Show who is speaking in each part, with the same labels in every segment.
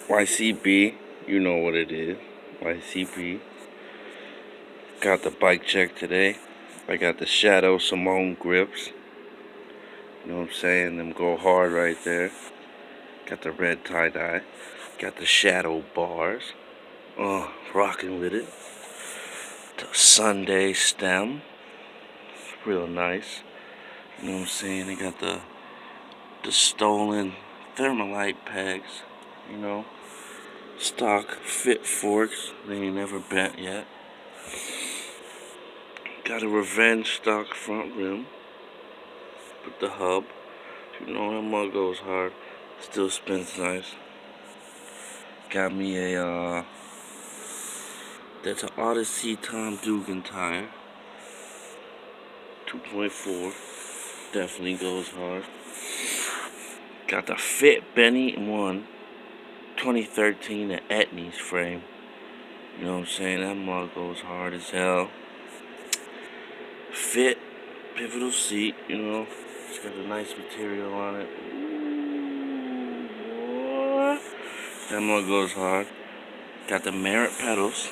Speaker 1: YCB, you know what it is. YCB. Got the bike check today. I got the Shadow Simone grips. You know what I'm saying? Them go hard right there. Got the red tie-dye. Got the Shadow bars. Rocking with it. The Sunday stem. Real nice. You know what I'm saying? They got the stolen Thermalite pegs. You know. Stock fit forks. They ain't never bent yet. Got a Revenge stock front rim with the hub. You know that mug goes hard. Still spins nice. Got me that's an Odyssey Tom Dugan tire. 2.4. Definitely goes hard. Got the Fit Benny 1 2013 at Etnies frame. You know what I'm saying? That mug goes hard as hell. Fit pivotal seat, you know. It's got a nice material on it. That mug goes hard. Got the Merit pedals.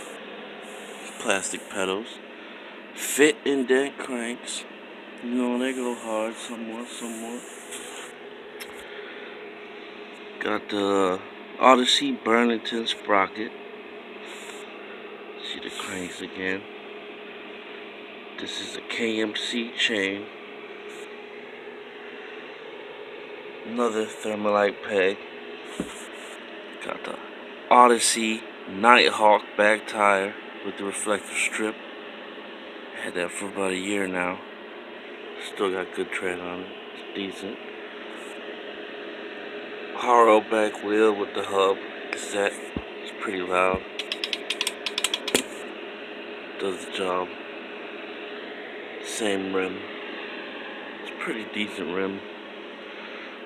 Speaker 1: Plastic pedals. Fit indent cranks. You know, they go hard somewhat. Got the Odyssey Burlington sprocket. See the cranks again. This is a KMC chain. Another Thermalite peg. Got the Odyssey Nighthawk back tire with the reflector strip. Had that for about a year now. Still got good tread on it. It's decent. Haro back wheel with the hub cassette. It's pretty loud. Does the job. Same rim. It's a pretty decent rim.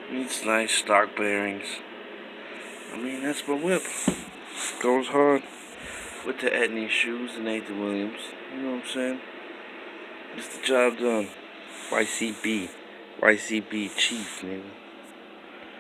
Speaker 1: I mean, it's nice stock bearings. I mean, that's my whip. Goes hard with the Etnies shoes and Nathan Williams. You know what I'm saying? It's the job done. YCB. YCB Chief, nigga.